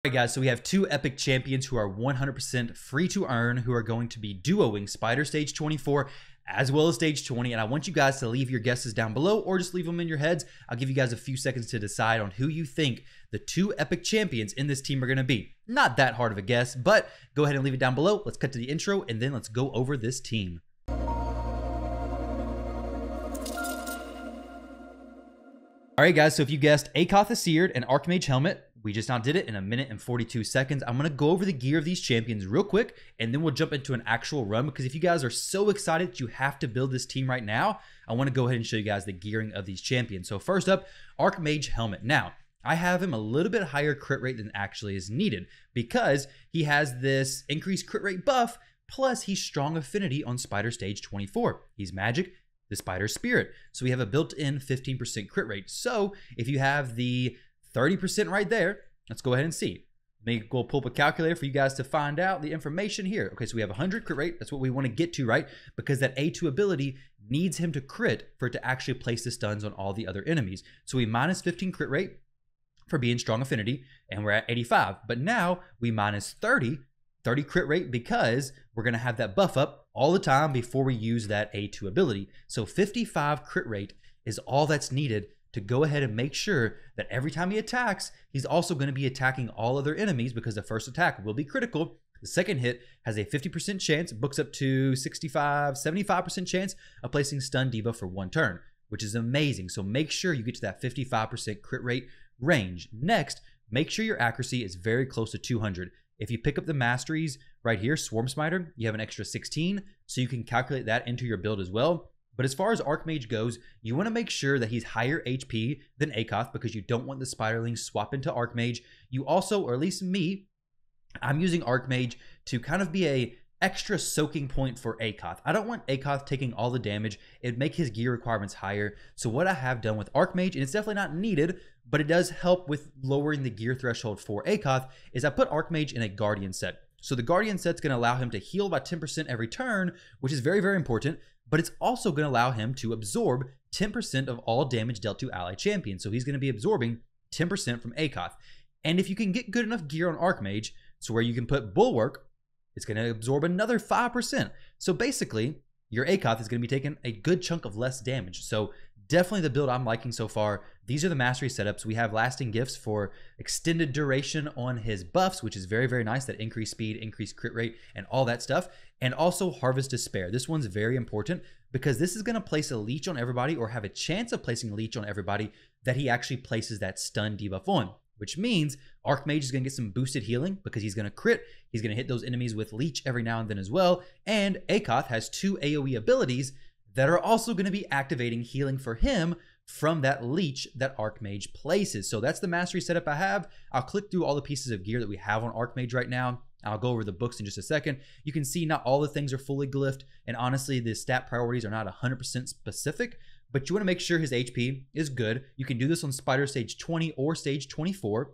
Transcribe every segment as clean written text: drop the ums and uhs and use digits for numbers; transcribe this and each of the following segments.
Alright guys, so we have two epic champions who are 100% free to earn, who are going to be duoing Spider Stage 24 as well as Stage 20, and I want you guys to leave your guesses down below or just leave them in your heads. I'll give you guys a few seconds to decide on who you think the two epic champions in this team are going to be. Not that hard of a guess, but go ahead and leave it down below. Let's cut to the intro and then let's go over this team. Alright guys, so if you guessed Akoth the Seared and Archmage Helmet, we just now did it in 1 minute and 42 seconds. I'm going to go over the gear of these champions real quick, and then we'll jump into an actual run, because if you guys are so excited that you have to build this team right now, I want to go ahead and show you guys the gearing of these champions. So first up, Archmage Helmet. Now, I have him a little bit higher crit rate than actually is needed, because he has this increased crit rate buff, plus he's strong affinity on Spider Stage 24. He's magic, the Spider Spirit. So we have a built-in 15% crit rate. So if you have the 30% right there, let's go ahead and see. Let me go pull up a calculator for you guys to find out the information here. Okay, so we have 100 crit rate. That's what we want to get to, right? Because that A2 ability needs him to crit for it to actually place the stuns on all the other enemies. So we minus 15 crit rate for being strong affinity, and we're at 85. But now we minus 30 crit rate because we're going to have that buff up all the time before we use that A2 ability. So 55 crit rate is all that's needed to go ahead and make sure that every time he attacks, he's also going to be attacking all other enemies, because the first attack will be critical. The second hit has a 50% chance, books up to 75% chance of placing stun debuff for 1 turn, which is amazing. So make sure you get to that 55% crit rate range. Next, make sure your accuracy is very close to 200. If you pick up the Masteries right here, Swarm Smiter, you have an extra 16, so you can calculate that into your build as well. But as far as Archmage goes, you want to make sure that he's higher HP than Akoth, because you don't want the Spiderlings swap into Archmage. You also, or at least me, I'm using Archmage to kind of be a extra soaking point for Akoth. I don't want Akoth taking all the damage. It'd make his gear requirements higher. So what I have done with Archmage, and it's definitely not needed, but it does help with lowering the gear threshold for Akoth, is I put Archmage in a Guardian set. So the Guardian set's going to allow him to heal by 10% every turn, which is very, very important. But it's also going to allow him to absorb 10% of all damage dealt to ally champions. So he's going to be absorbing 10% from Akoth. And if you can get good enough gear on Archmage, so where you can put Bulwark, it's going to absorb another 5%. So basically, your Akoth is going to be taking a good chunk of less damage. So definitely the build I'm liking so far. These are the Mastery setups. We have lasting gifts for extended duration on his buffs, which is very, very nice. That increased speed, increased crit rate, and all that stuff. And also Harvest Despair. This one's very important because this is going to place a leech on everybody, or have a chance of placing a leech on everybody that he actually places that stun debuff on. Which means Archmage is going to get some boosted healing because he's going to crit. He's going to hit those enemies with leech every now and then as well. And Akoth has 2 AoE abilities that are also going to be activating healing for him from that leech that Archmage places. So that's the Mastery setup I have. I'll click through all the pieces of gear that we have on Archmage right now. I'll go over the books in just a second. You can see not all the things are fully glyphed, and honestly, the stat priorities are not 100% specific, but you want to make sure his HP is good. You can do this on Spider Stage 20 or Stage 24.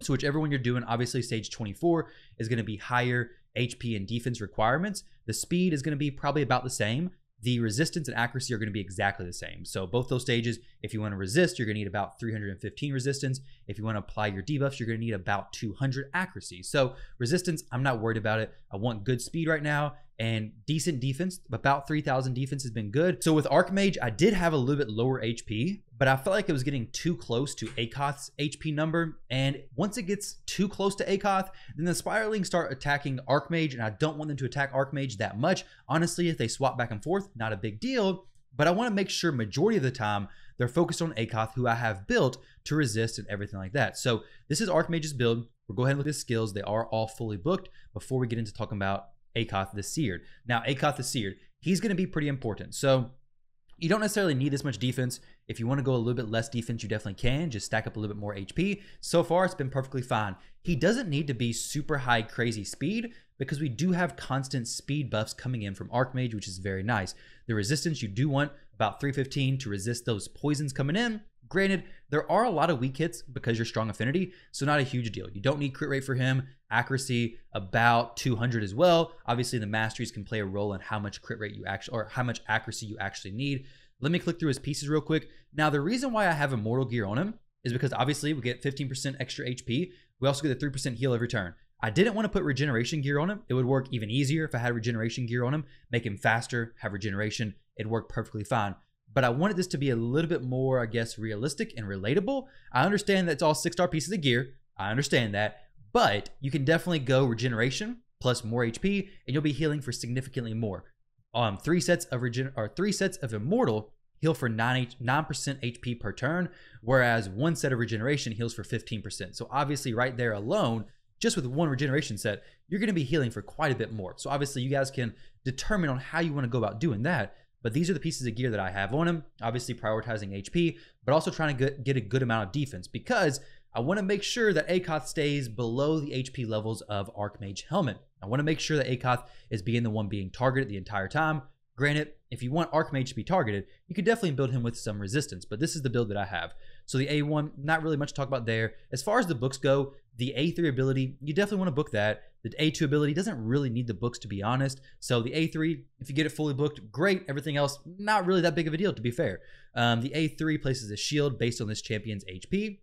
So whichever one you're doing, obviously Stage 24 is going to be higher HP and defense requirements. The speed is going to be probably about the same. The resistance and accuracy are going to be exactly the same. So both those stages, if you want to resist, you're going to need about 315 resistance. If you want to apply your debuffs, you're going to need about 200 accuracy. So resistance, I'm not worried about it. I want good speed right now and decent defense. About 3,000 defense has been good. So with Archmage, I did have a little bit lower HP, but I felt like it was getting too close to Akoth's HP number. And once it gets too close to Akoth, then the Spirelings start attacking Archmage, and I don't want them to attack Archmage that much. Honestly, if they swap back and forth, not a big deal, but I want to make sure majority of the time they're focused on Akoth, who I have built to resist and everything like that. So this is Archmage's build. We'll go ahead and look at his skills. They are all fully booked before we get into talking about Akoth the Seared. Now, Akoth the Seared, he's going to be pretty important. So you don't necessarily need this much defense. If you want to go a little bit less defense, you definitely can. Just stack up a little bit more HP. So far, it's been perfectly fine. He doesn't need to be super high crazy speed, because we do have constant speed buffs coming in from Archmage, which is very nice. The resistance, you do want about 315 to resist those poisons coming in. Granted, there are a lot of weak hits because you're strong affinity, so not a huge deal. You don't need crit rate for him. Accuracy about 200 as well. Obviously, the Masteries can play a role in how much crit rate you actually, or how much accuracy you actually need. Let me click through his pieces real quick. Now, the reason why I have Immortal gear on him is because obviously we get 15% extra HP, We also get the 3% heal every turn. I didn't want to put regeneration gear on him. It would work even easier if I had regeneration gear on him, make him faster, have regeneration. It'd work perfectly fine. But I wanted this to be a little bit more, I guess, realistic and relatable. I understand that it's all 6-star pieces of gear. I understand that. But you can definitely go regeneration plus more HP, and you'll be healing for significantly more. 3 sets of Immortal heal for 9% HP per turn, whereas 1 set of regeneration heals for 15%. So obviously right there alone, just with 1 regeneration set, you're going to be healing for quite a bit more. So obviously you guys can determine on how you want to go about doing that. But these are the pieces of gear that I have on him. Obviously prioritizing HP, but also trying to get a good amount of defense, because I want to make sure that Akoth stays below the HP levels of Archmage Helmet. I want to make sure that Akoth is being the one being targeted the entire time. Granted, if you want Archmage to be targeted, you could definitely build him with some resistance, but this is the build that I have. So the A1, not really much to talk about there. As far as the books go, the A3 ability, you definitely want to book that. The A2 ability doesn't really need the books, to be honest. So the A3, if you get it fully booked, great. Everything else, not really that big of a deal, to be fair. The A3 places a shield based on this champion's HP.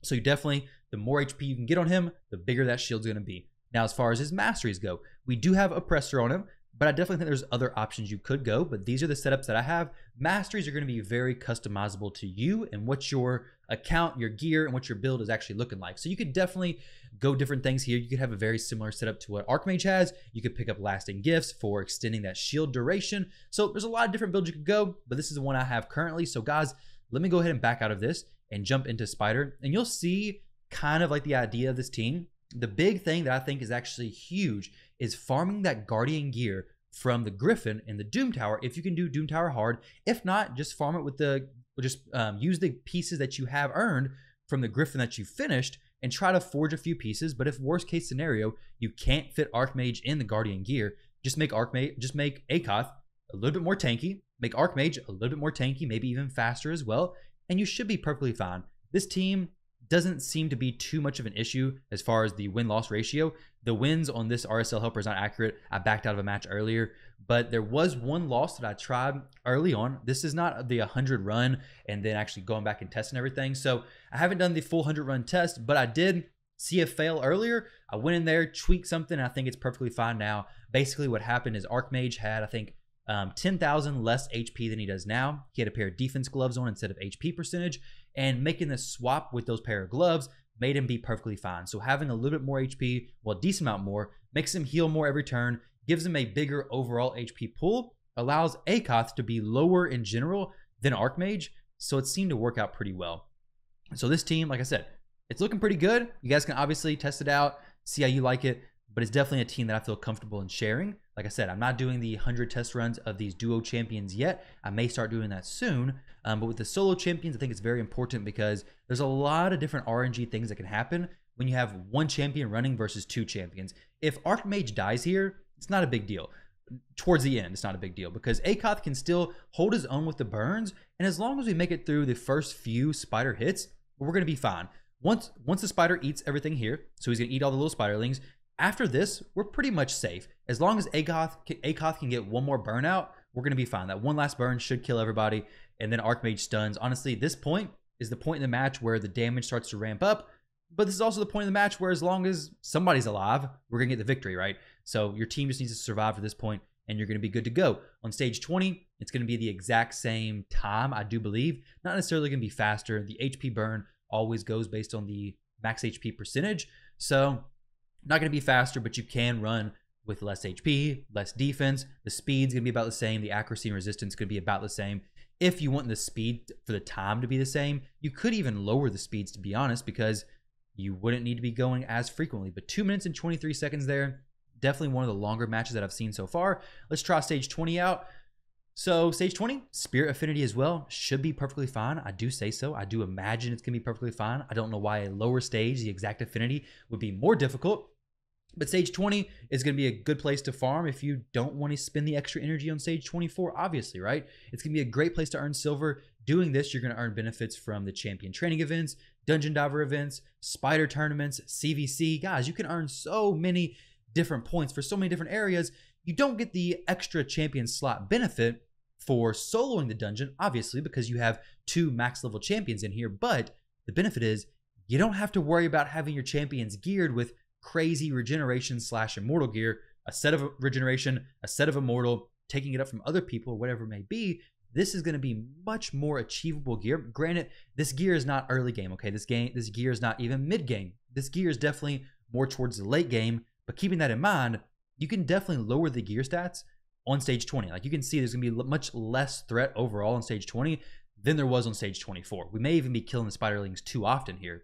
So you definitely, the more HP you can get on him, the bigger that shield's going to be. Now, as far as his masteries go, we do have Oppressor on him, but I definitely think there's other options you could go, but these are the setups that I have. Masteries are going to be very customizable to you and what your account, your gear, and what your build is actually looking like. So you could definitely go different things here. You could have a very similar setup to what Archmage has. You could pick up lasting gifts for extending that shield duration. So there's a lot of different builds you could go, but this is the one I have currently. So guys, let me go ahead and back out of this and jump into Spider, and you'll see kind of like the idea of this team. The big thing that I think is actually huge is farming that Guardian gear from the Griffin and the Doom Tower, if you can do Doom Tower hard. If not, just farm it with use the pieces that you have earned from the Griffin that you finished and try to forge a few pieces. But if worst case scenario, you can't fit Archmage in the Guardian gear, just make Akoth a little bit more tanky, make Archmage a little bit more tanky, maybe even faster as well, and you should be perfectly fine. This team doesn't seem to be too much of an issue as far as the win-loss ratio. The wins on this RSL helper is not accurate. I backed out of a match earlier, but there was one loss that I tried early on. This is not the 100 run and then actually going back and testing everything. So I haven't done the full 100 run test, but I did see a fail earlier. I went in there, tweaked something, and I think it's perfectly fine now. Basically what happened is Archmage had, I think, 10,000 less HP than he does now. He had a pair of defense gloves on instead of HP percentage, and making the swap with those pair of gloves made him be perfectly fine. So having a little bit more HP, well, a decent amount more, makes him heal more every turn, gives him a bigger overall HP pool, allows Akoth to be lower in general than Archmage, so it seemed to work out pretty well. So this team, like I said, it's looking pretty good. You guys can obviously test it out, see how you like it, but it's definitely a team that I feel comfortable in sharing. Like I said, I'm not doing the 100 test runs of these duo champions yet. I may start doing that soon. But with the solo champions, I think it's very important because there's a lot of different RNG things that can happen when you have one champion running versus 2 champions. If Archmage dies here, it's not a big deal. Towards the end, it's not a big deal because Akoth can still hold his own with the burns. And as long as we make it through the first few spider hits, we're going to be fine. Once the spider eats everything here, so he's going to eat all the little spiderlings, after this, we're pretty much safe. As long as Akoth can get one more burnout, we're going to be fine. That one last burn should kill everybody, and then Archmage stuns. Honestly, this point is the point in the match where the damage starts to ramp up, but this is also the point in the match where as long as somebody's alive, we're going to get the victory, right? So your team just needs to survive to this point, and you're going to be good to go. On stage 20, it's going to be the exact same time, I do believe. Not necessarily going to be faster. The HP burn always goes based on the max HP percentage, so not going to be faster, but you can run with less HP, less defense. The speed's going to be about the same. The accuracy and resistance could be about the same. If you want the speed for the time to be the same, you could even lower the speeds, to be honest, because you wouldn't need to be going as frequently. But 2 minutes and 23 seconds there, definitely one of the longer matches that I've seen so far. Let's try stage 20 out. So stage 20, Spirit Affinity as well, should be perfectly fine. I do say so. I do imagine it's going to be perfectly fine. I don't know why a lower stage, the exact affinity, would be more difficult. But stage 20 is going to be a good place to farm if you don't want to spend the extra energy on stage 24, obviously, right? It's going to be a great place to earn silver. Doing this, you're going to earn benefits from the champion training events, dungeon diver events, spider tournaments, CVC. Guys, you can earn so many different points for so many different areas. You don't get the extra champion slot benefit for soloing the dungeon, obviously, because you have 2 max level champions in here, but the benefit is you don't have to worry about having your champions geared with crazy regeneration / immortal gear, a set of regeneration, a set of immortal, taking it up from other people or whatever it may be. This is going to be much more achievable gear. Granted, this gear is not early game, okay? This gear is not even mid game. This gear is definitely more towards the late game, but keeping that in mind, you can definitely lower the gear stats on stage 20. Like you can see there's going to be much less threat overall on stage 20 than there was on stage 24. We may even be killing the spiderlings too often here.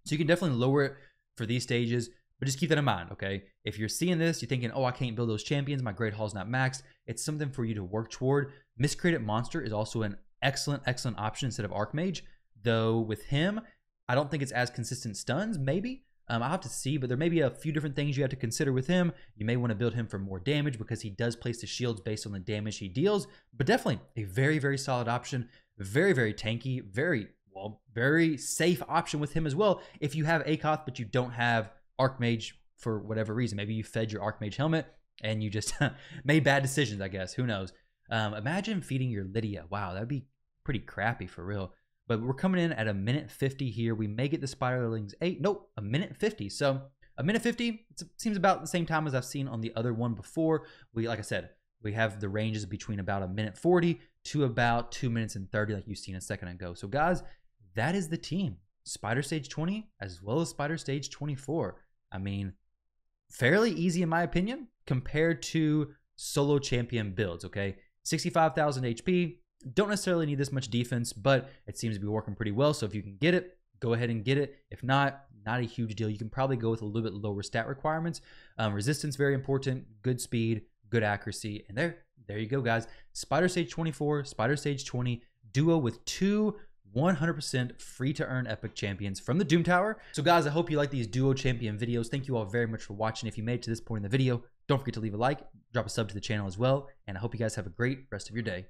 So you can definitely lower it for these stages, but just keep that in mind, okay? If you're seeing this, you're thinking, oh, I can't build those champions, my Great Hall's not maxed. It's something for you to work toward. Miscreated Monster is also an excellent option instead of Archmage, though with him, I don't think it's as consistent stuns, maybe. I'll have to see, but there may be a few different things you have to consider with him. You may want to build him for more damage because he does place the shields based on the damage he deals, but definitely a very solid option. Very tanky, very safe option with him as well. If you have ACOTH, but you don't have Archmage for whatever reason, maybe you fed your Archmage helmet and you just made bad decisions, I guess. Who knows? Imagine feeding your Lydia. Wow, that'd be pretty crappy for real. But we're coming in at a minute 50 here. We may get the Spiderlings 8. Nope, a minute 50. So a minute 50, it seems about the same time as I've seen on the other one before. Like I said, we have the ranges between about a minute 40 to about 2 minutes and 30 like you've seen a second ago. So guys, that is the team. Spider Stage 20 as well as Spider Stage 24. I mean, fairly easy in my opinion compared to solo champion builds, okay? 65,000 HP. Don't necessarily need this much defense, but it seems to be working pretty well. So if you can get it, go ahead and get it. If not, not a huge deal. You can probably go with a little bit lower stat requirements. Resistance, very important. Good speed, good accuracy. And there you go, guys. Spider Stage 24, Spider Stage 20, duo with two 100% free to earn epic champions from the Doom Tower. So guys, I hope you like these duo champion videos. Thank you all very much for watching. If you made it to this point in the video, don't forget to leave a like, drop a sub to the channel as well. And I hope you guys have a great rest of your day.